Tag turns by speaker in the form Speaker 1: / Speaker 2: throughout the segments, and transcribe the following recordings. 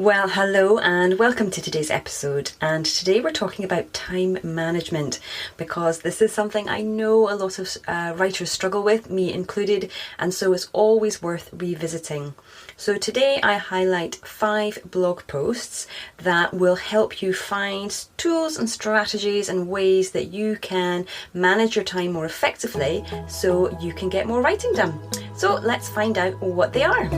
Speaker 1: Well, hello and welcome to today's episode. And today we're talking about time management because this is something I know a lot of writers struggle with, me included, and so it's always worth revisiting. So today I highlight 5 blog posts that will help you find tools and strategies and ways that you can manage your time more effectively so you can get more writing done. So let's find out what they are.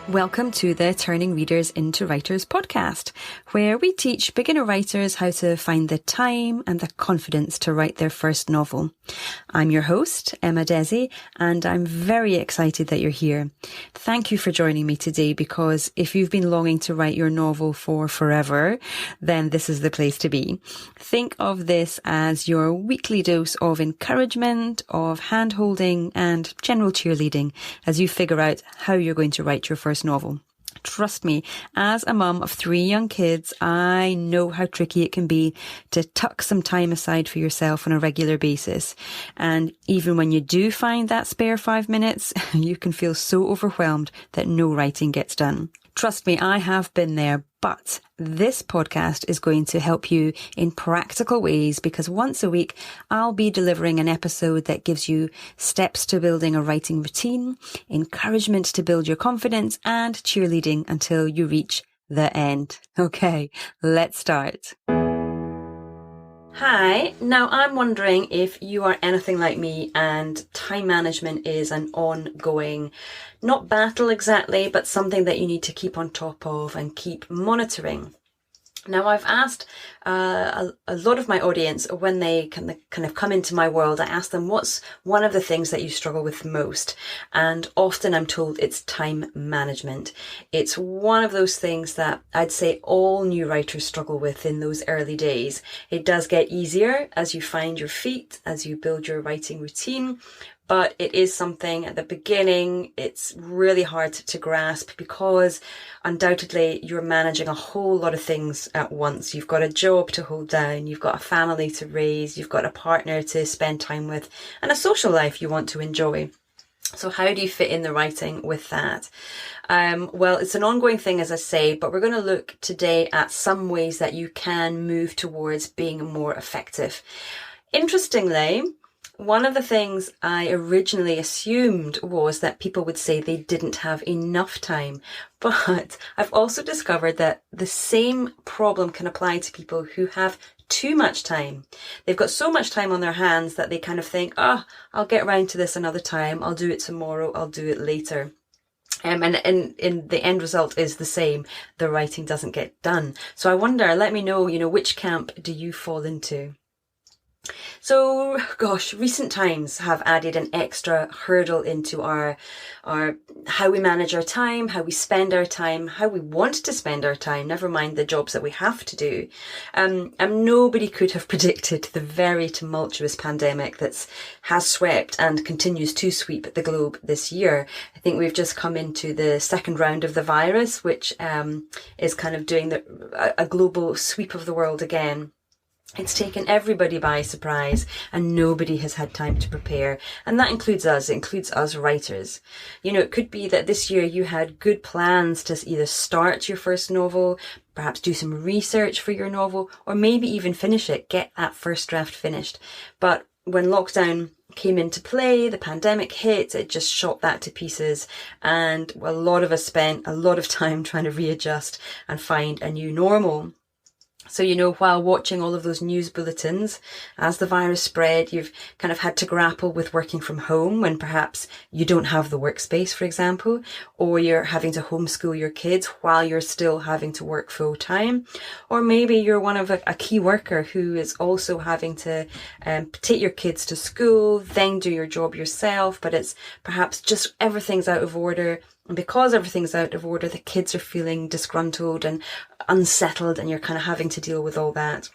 Speaker 1: Welcome to the Turning Readers into Writers podcast, where we teach beginner writers how to find the time and the confidence to write their first novel. I'm your host, Emma Desi, and I'm very excited that you're here. Thank you for joining me today because if you've been longing to write your novel for forever, then this is the place to be. Think of this as your weekly dose of encouragement, of hand-holding and general cheerleading as you figure out how you're going to write your first novel. Trust me, as a mum of 3 young kids, I know how tricky it can be to tuck some time aside for yourself on a regular basis. And even when you do find that spare 5 minutes, you can feel so overwhelmed that no writing gets done. Trust me, I have been there, but this podcast is going to help you in practical ways because once a week I'll be delivering an episode that gives you steps to building a writing routine, encouragement to build your confidence, and cheerleading until you reach the end. Okay, let's start. Hi, now I'm wondering if you are anything like me and time management is an ongoing, not battle exactly, but something that you need to keep on top of and keep monitoring. Now, I've asked a lot of my audience when they kind of come into my world, I ask them, what's one of the things that you struggle with most? And often I'm told it's time management. It's one of those things that I'd say all new writers struggle with in those early days. It does get easier as you find your feet, as you build your writing routine. But it is something at the beginning, it's really hard to grasp because undoubtedly you're managing a whole lot of things at once. You've got a job to hold down, you've got a family to raise, you've got a partner to spend time with, and a social life you want to enjoy. So how do you fit in the writing with that? Well, it's an ongoing thing, as I say, but we're going to look today at some ways that you can move towards being more effective. Interestingly, one of the things I originally assumed was that people would say they didn't have enough time, but I've also discovered that the same problem can apply to people who have too much time. They've got so much time on their hands that they kind of think, I'll get around to this another time, I'll do it tomorrow, I'll do it later. And the end result is the same. The writing doesn't get done. So I wonder, let me know, which camp do you fall into? So, recent times have added an extra hurdle into our how we manage our time, how we spend our time, how we want to spend our time, never mind the jobs that we have to do. And nobody could have predicted the very tumultuous pandemic that has swept and continues to sweep the globe this year. I think we've just come into the second round of the virus, which is kind of doing a global sweep of the world again. It's taken everybody by surprise and nobody has had time to prepare. And that includes us. It includes us writers. It could be that this year you had good plans to either start your first novel, perhaps do some research for your novel, or maybe even finish it, get that first draft finished. But when lockdown came into play, the pandemic hit, it just shot that to pieces. And a lot of us spent a lot of time trying to readjust and find a new normal. So, while watching all of those news bulletins, as the virus spread, you've kind of had to grapple with working from home when perhaps you don't have the workspace, for example, or you're having to homeschool your kids while you're still having to work full time. Or maybe you're one of a key worker who is also having to take your kids to school, then do your job yourself, but it's perhaps just everything's out of order. And because everything's out of order, the kids are feeling disgruntled and unsettled and you're kind of having to deal with all that.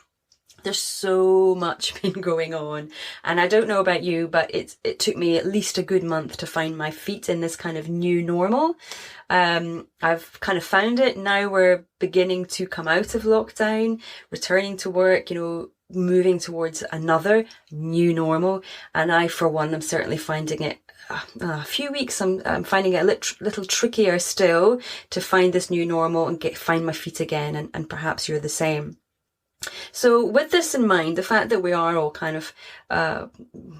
Speaker 1: There's so much been going on, and I don't know about you, but it took me at least a good month to find my feet in this kind of new normal. I've kind of found it. Now we're beginning to come out of lockdown, returning to work, moving towards another new normal. And I, for one, am certainly finding it a few weeks. I'm finding it a little trickier still to find this new normal and find my feet again. And perhaps you're the same. So with this in mind, the fact that we are all kind of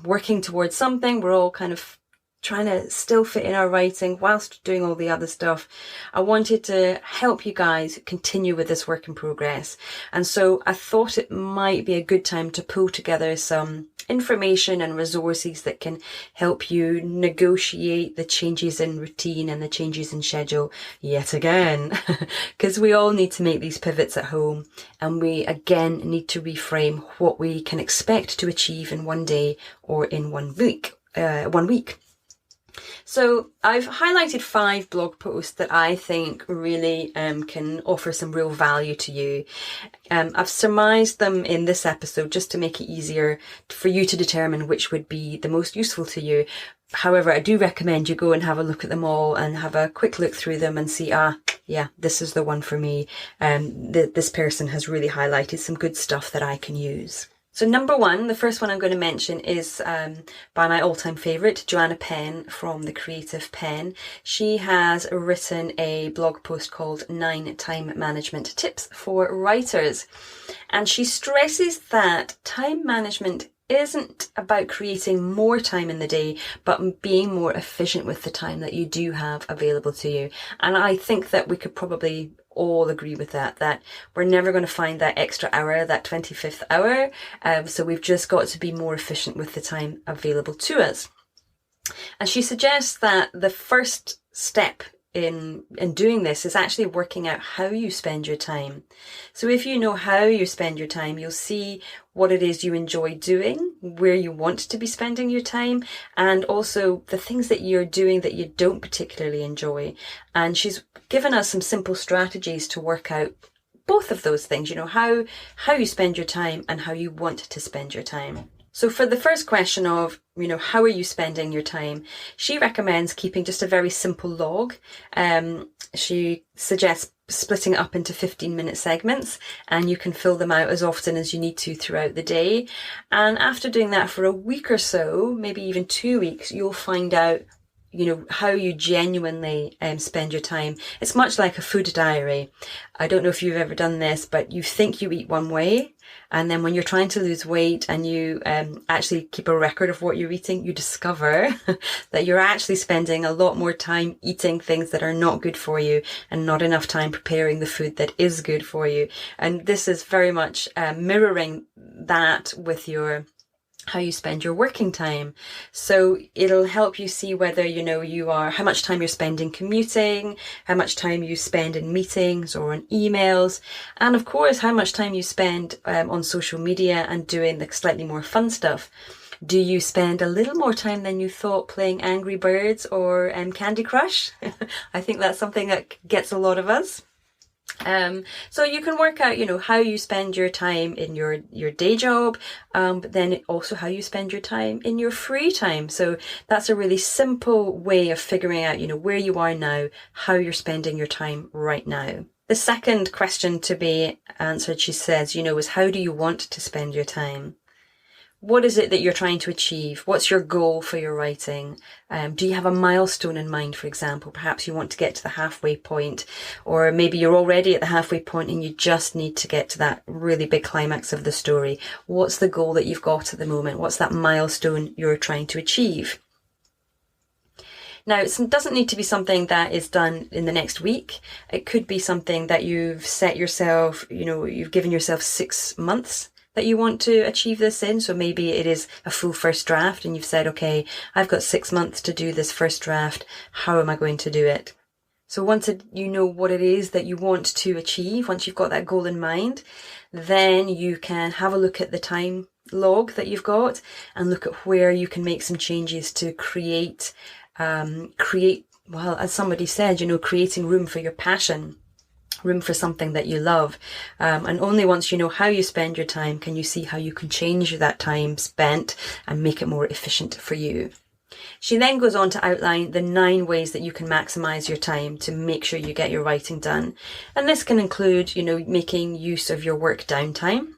Speaker 1: working towards something, we're all kind of trying to still fit in our writing whilst doing all the other stuff, I wanted to help you guys continue with this work in progress. And so I thought it might be a good time to pull together some information and resources that can help you negotiate the changes in routine and the changes in schedule yet again. Because we all need to make these pivots at home, and we again need to reframe what we can expect to achieve in one day or in 1 week. So I've highlighted 5 blog posts that I think really can offer some real value to you. I've surmised them in this episode just to make it easier for you to determine which would be the most useful to you. However, I do recommend you go and have a look at them all and have a quick look through them and see, yeah, this is the one for me. This person has really highlighted some good stuff that I can use. So number 1, the first one I'm going to mention is by my all-time favourite, Joanna Penn from The Creative Pen. She has written a blog post called 9 Time Management Tips for Writers. And she stresses that time management isn't about creating more time in the day, but being more efficient with the time that you do have available to you. And I think that we could probably all agree with that we're never going to find that extra hour, that 25th hour. So we've just got to be more efficient with the time available to us. And she suggests that the first step in doing this is actually working out how you spend your time. So if you know how you spend your time, you'll see what it is you enjoy doing, where you want to be spending your time, and also the things that you're doing that you don't particularly enjoy. And she's given us some simple strategies to work out both of those things, how you spend your time and how you want to spend your time. So for the first question of, how are you spending your time? She recommends keeping just a very simple log. She suggests splitting it up into 15-minute segments, and you can fill them out as often as you need to throughout the day. And after doing that for a week or so, maybe even 2 weeks, you'll find out how you genuinely spend your time. It's much like a food diary. I don't know if you've ever done this, but you think you eat one way, and then when you're trying to lose weight and you actually keep a record of what you're eating, you discover that you're actually spending a lot more time eating things that are not good for you and not enough time preparing the food that is good for you. And this is very much mirroring that with how you spend your working time. So it'll help you see whether, how much time you're spending commuting, how much time you spend in meetings or on emails, and of course, how much time you spend on social media and doing the slightly more fun stuff. Do you spend a little more time than you thought playing Angry Birds or Candy Crush? I think that's something that gets a lot of us. So you can work out, how you spend your time in your day job, but then also how you spend your time in your free time. So that's a really simple way of figuring out, where you are now, how you're spending your time right now. The second question to be answered, she says, is how do you want to spend your time? What is it that you're trying to achieve? What's your goal for your writing? Do you have a milestone in mind, for example? Perhaps you want to get to the halfway point, or maybe you're already at the halfway point and you just need to get to that really big climax of the story. What's the goal that you've got at the moment? What's that milestone you're trying to achieve? Now, it doesn't need to be something that is done in the next week. It could be something that you've set yourself, you've given yourself 6 months that you want to achieve this in. So maybe it is a full first draft and you've said, okay, I've got 6 months to do this first draft. How am I going to do it? So once you know what it is that you want to achieve, once you've got that goal in mind, then you can have a look at the time log that you've got and look at where you can make some changes to create, well, as somebody said, creating room for your passion. room for something that you love. And only once you know how you spend your time can you see how you can change that time spent and make it more efficient for you. She then goes on to outline the 9 ways that you can maximize your time to make sure you get your writing done. And this can include, making use of your work downtime,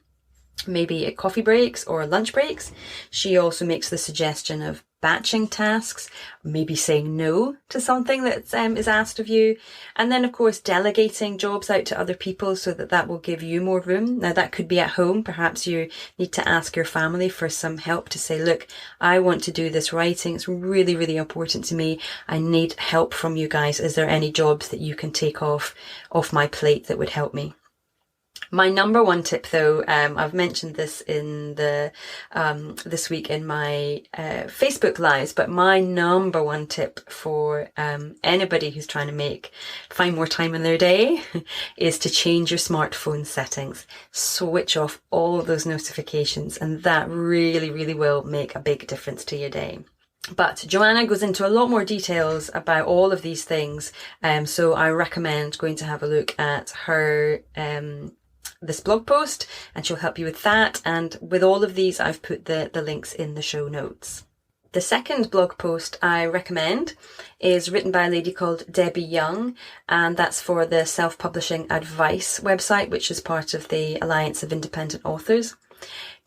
Speaker 1: maybe at coffee breaks or lunch breaks. She also makes the suggestion of batching tasks, maybe saying no to something that is asked of you. And then, of course, delegating jobs out to other people so that will give you more room. Now, that could be at home. Perhaps you need to ask your family for some help to say, look, I want to do this writing. It's really, really important to me. I need help from you guys. Is there any jobs that you can take off my plate that would help me? My number one tip, though, I've mentioned this in this week in my Facebook lives, but my number one tip for anybody who's trying to find more time in their day is to change your smartphone settings. Switch off all of those notifications, and that really, really will make a big difference to your day. But Joanna goes into a lot more details about all of these things, so I recommend going to have a look at her this blog post, and she'll help you with that. And with all of these, I've put the links in the show notes. The second blog post I recommend is written by a lady called Debbie Young, and that's for the Self-Publishing Advice website, which is part of the Alliance of Independent Authors.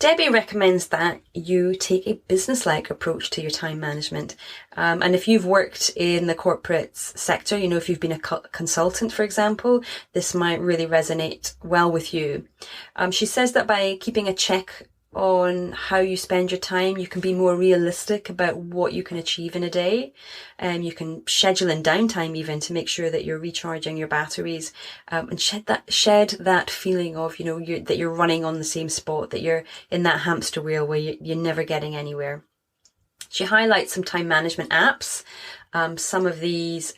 Speaker 1: Debbie recommends that you take a business-like approach to your time management. And if you've worked in the corporate sector, if you've been a consultant, for example, this might really resonate well with you. She says that by keeping a check on how you spend your time, you can be more realistic about what you can achieve in a day. You can schedule in downtime even to make sure that you're recharging your batteries, and shed that feeling of, that you're running on the same spot, that you're in that hamster wheel where you're never getting anywhere. She highlights some time management apps. Some of these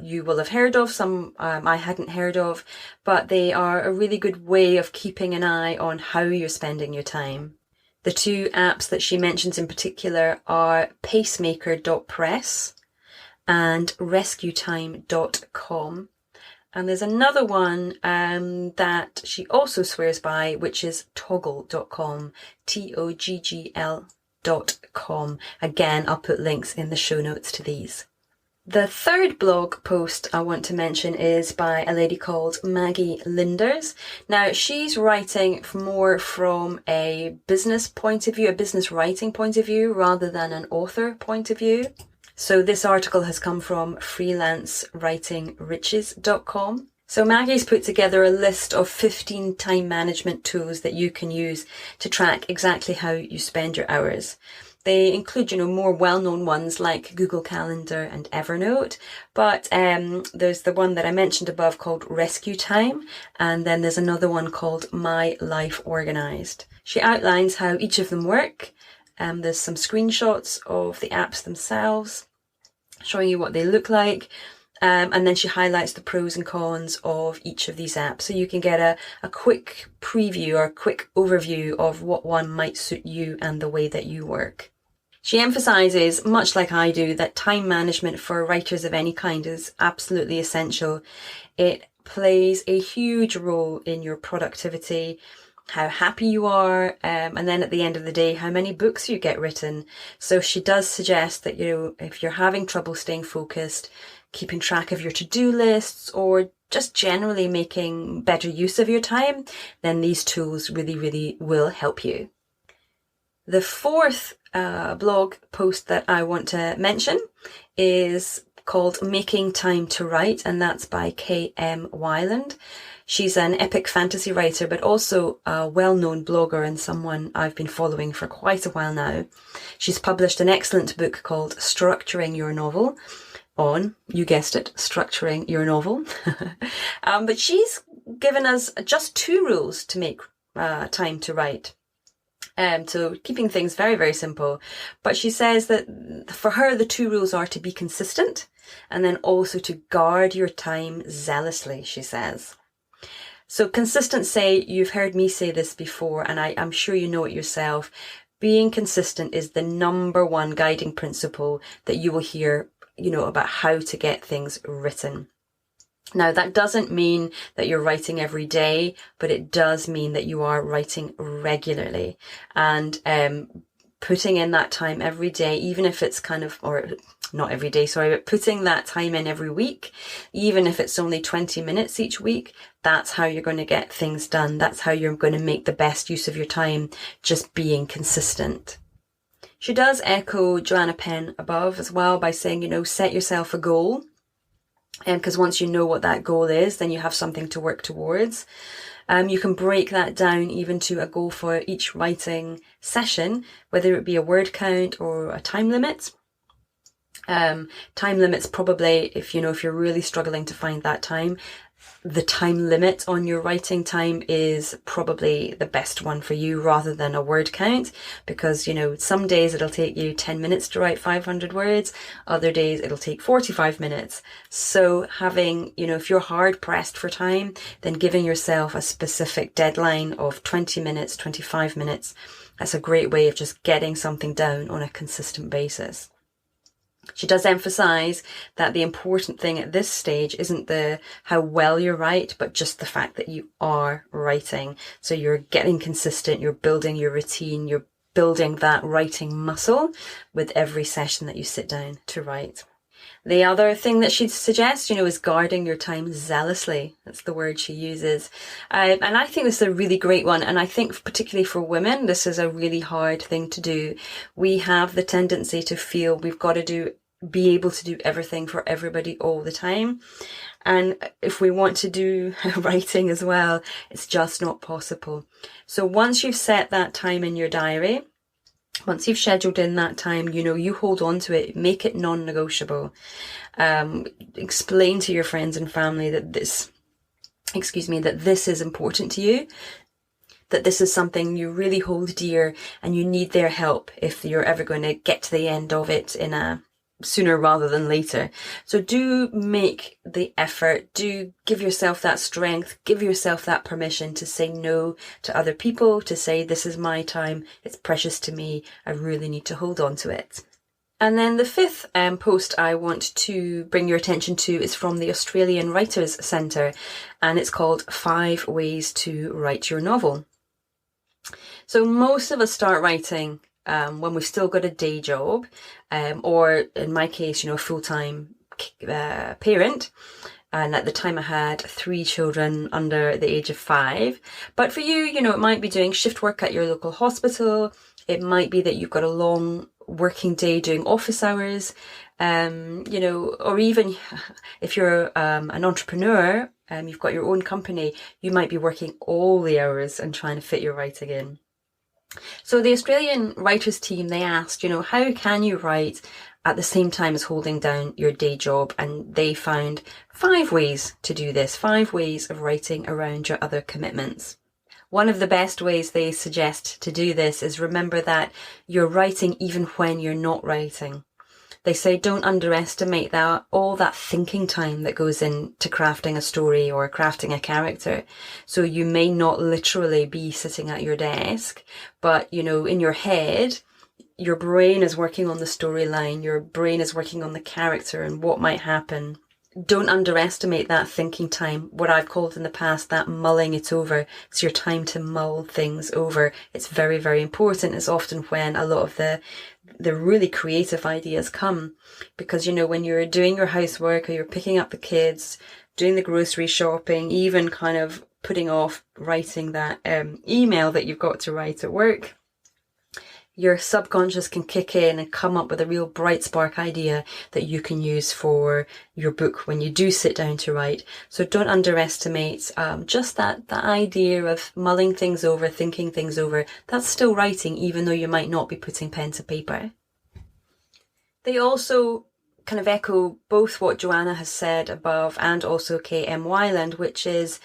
Speaker 1: you will have heard of, some I hadn't heard of, but they are a really good way of keeping an eye on how you're spending your time. The 2 apps that she mentions in particular are pacemaker.press and rescuetime.com. And there's another one that she also swears by, which is toggle.com, TOGGL.com. Again, I'll put links in the show notes to these. The third blog post I want to mention is by a lady called Maggie Linders. Now, she's writing more from a business point of view, a business writing point of view, rather than an author point of view. So this article has come from freelancewritingriches.com. So Maggie's put together a list of 15 time management tools that you can use to track exactly how you spend your hours. They include, more well-known ones like Google Calendar and Evernote, but there's the one that I mentioned above called Rescue Time, and then there's another one called My Life Organized. She outlines how each of them work. There's some screenshots of the apps themselves, showing you what they look like. And then she highlights the pros and cons of each of these apps, so you can get a quick preview or a quick overview of what one might suit you and the way that you work. She emphasises, much like I do, that time management for writers of any kind is absolutely essential. It plays a huge role in your productivity, how happy you are, and then at the end of the day, how many books you get written. So she does suggest that, if you're having trouble staying focused, keeping track of your to-do lists, or just generally making better use of your time, then these tools really, really will help you. The fourth blog post that I want to mention is called Making Time to Write, and that's by K.M. Weiland. She's an epic fantasy writer, but also a well-known blogger and someone I've been following for quite a while now. She's published an excellent book called Structuring Your Novel, on, you guessed it, structuring your novel. But she's given us just 2 rules to make time to write. So keeping things very, very simple. But she says that for her, the 2 rules are to be consistent and then also to guard your time zealously, she says. So consistency, you've heard me say this before, and I'm sure you know it yourself. Being consistent is the number one guiding principle that you will hear, about how to get things written. Now, that doesn't mean that you're writing every day, but it does mean that you are writing regularly, and putting in that time every day, even if it's or not every day, sorry, but putting that time in every week, even if it's only 20 minutes each week, that's how you're going to get things done. That's how you're going to make the best use of your time, just being consistent. She does echo Joanna Penn above as well by saying, set yourself a goal. Because once you know what that goal is, then you have something to work towards. You can break that down even to a goal for each writing session, whether it be a word count or a time limit. Time limits probably, if you're really struggling to find that time, the time limit on your writing time is probably the best one for you rather than a word count, because some days it'll take you 10 minutes to write 500 words, other days it'll take 45 minutes. So having, if you're hard pressed for time, then giving yourself a specific deadline of 20 minutes, 25 minutes, that's a great way of just getting something down on a consistent basis. She does emphasize that the important thing at this stage isn't how well you write, but just the fact that you are writing. So you're getting consistent, you're building your routine, you're building that writing muscle with every session that you sit down to write. The other thing that she suggests, is guarding your time zealously. That's the word she uses. And I think this is a really great one. And I think particularly for women, this is a really hard thing to do. We have the tendency to feel we've got to be able to do everything for everybody all the time. And if we want to do writing as well, it's just not possible. So once you've set that time in your diary, once you've scheduled in that time, you hold on to it, make it non-negotiable. Explain to your friends and family that this is important to you, that this is something you really hold dear and you need their help if you're ever going to get to the end of it sooner rather than later. So do make the effort, do give yourself that strength, give yourself that permission to say no to other people, to say this is my time, it's precious to me, I really need to hold on to it. And then the fifth post I want to bring your attention to is from the Australian Writers Centre, and it's called 5 Ways to Write Your Novel. So most of us start writing when we've still got a day job, or in my case, a full-time parent. And at the time I had 3 children under the age of 5. But for you, it might be doing shift work at your local hospital. It might be that you've got a long working day doing office hours, or even if you're an entrepreneur, you've got your own company, you might be working all the hours and trying to fit your writing in. So the Australian writers team, they asked, how can you write at the same time as holding down your day job? And they found 5 ways to do this, 5 ways of writing around your other commitments. One of the best ways they suggest to do this is remember that you're writing even when you're not writing. They say don't underestimate all that thinking time that goes into crafting a story or crafting a character. So you may not literally be sitting at your desk, but in your head, your brain is working on the storyline, your brain is working on the character and what might happen. Don't underestimate that thinking time, what I've called in the past that mulling it over. It's your time to mull things over. It's very, very important. It's often when a lot of the really creative ideas come, because when you're doing your housework or you're picking up the kids, doing the grocery shopping, even kind of putting off writing that email that you've got to write at work, your subconscious can kick in and come up with a real bright spark idea that you can use for your book when you do sit down to write. So don't underestimate just that idea of mulling things over, thinking things over. That's still writing, even though you might not be putting pen to paper. They also kind of echo both what Joanna has said above and also K.M. Wyland, which is,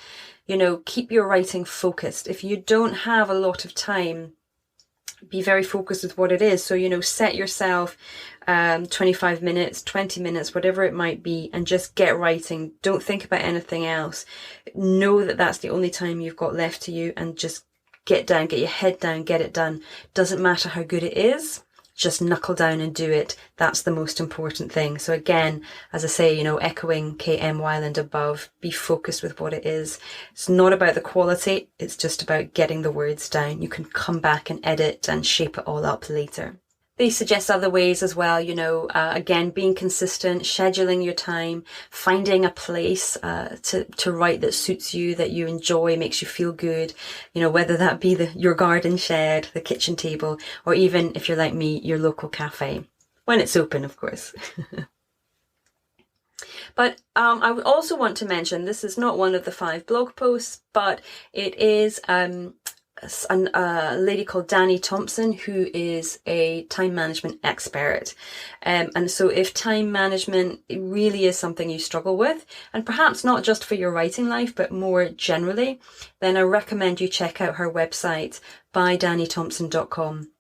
Speaker 1: keep your writing focused. If you don't have a lot of time, be very focused with what it is. So, set yourself 25 minutes, 20 minutes, whatever it might be, and just get writing. Don't think about anything else. Know that that's the only time you've got left to you, and just get your head down, get it done. Doesn't matter how good it is. just knuckle down and do it. That's the most important thing. So again, as I say, echoing KM Wyland above, be focused with what it is. It's not about the quality. It's just about getting the words down. You can come back and edit and shape it all up later. They suggest other ways as well, again, being consistent, scheduling your time, finding a place to write that suits you, that you enjoy, makes you feel good, whether that be your garden shed, the kitchen table, or even, if you're like me, your local cafe, when it's open, of course. But I would also want to mention, this is not one of the 5 blog posts, but it is a lady called Dani Thompson, who is a time management expert. And so if time management really is something you struggle with, and perhaps not just for your writing life, but more generally, then I recommend you check out her website, bydanithompson.com.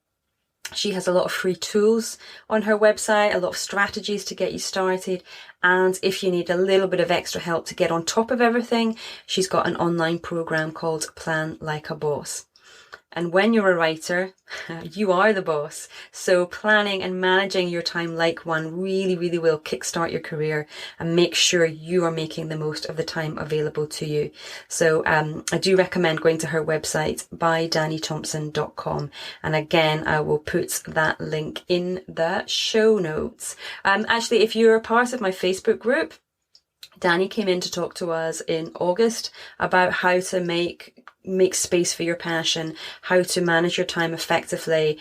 Speaker 1: She has a lot of free tools on her website, a lot of strategies to get you started. And if you need a little bit of extra help to get on top of everything, she's got an online program called Plan Like a Boss. And when you're a writer, you are the boss. So planning and managing your time like one really, really will kickstart your career and make sure you are making the most of the time available to you. So I do recommend going to her website, bydanithompson.com. And again, I will put that link in the show notes. Actually, if you're a part of my Facebook group, Dani came in to talk to us in August about how to make space for your passion, how to manage your time effectively,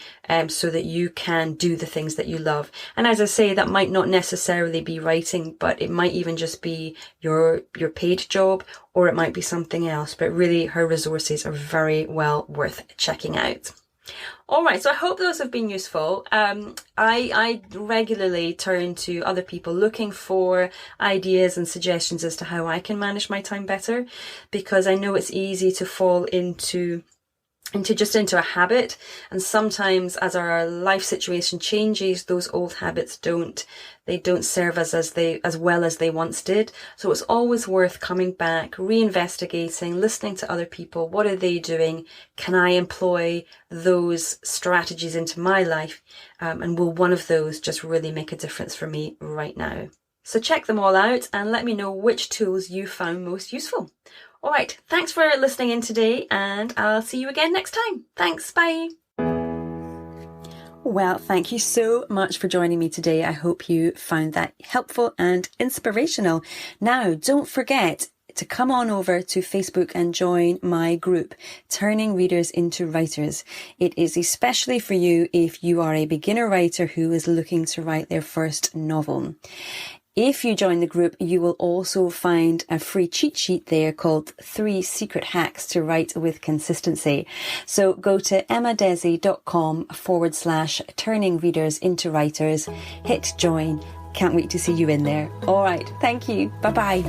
Speaker 1: so that you can do the things that you love. And as I say, that might not necessarily be writing, but it might even just be your paid job, or it might be something else. But really, her resources are very well worth checking out. All right, so I hope those have been useful. I regularly turn to other people looking for ideas and suggestions as to how I can manage my time better, because I know it's easy to fall into a habit, and sometimes as our life situation changes, those old habits don't serve us as well as they once did. So it's always worth coming back, reinvestigating, listening to other people. What are they doing? Can I employ those strategies into my life? And will one of those just really make a difference for me right now? So check them all out and let me know which tools you found most useful. All right, thanks for listening in today, and I'll see you again next time. Thanks, bye. Well, thank you so much for joining me today. I hope you found that helpful and inspirational. Now, don't forget to come on over to Facebook and join my group, Turning Readers into Writers. It is especially for you if you are a beginner writer who is looking to write their first novel. If you join the group, you will also find a free cheat sheet there called 3 Secret Hacks to Write with Consistency. So go to emmadesi.com/turning readers into writers, hit join. Can't wait to see you in there. All right. Thank you. Bye-bye.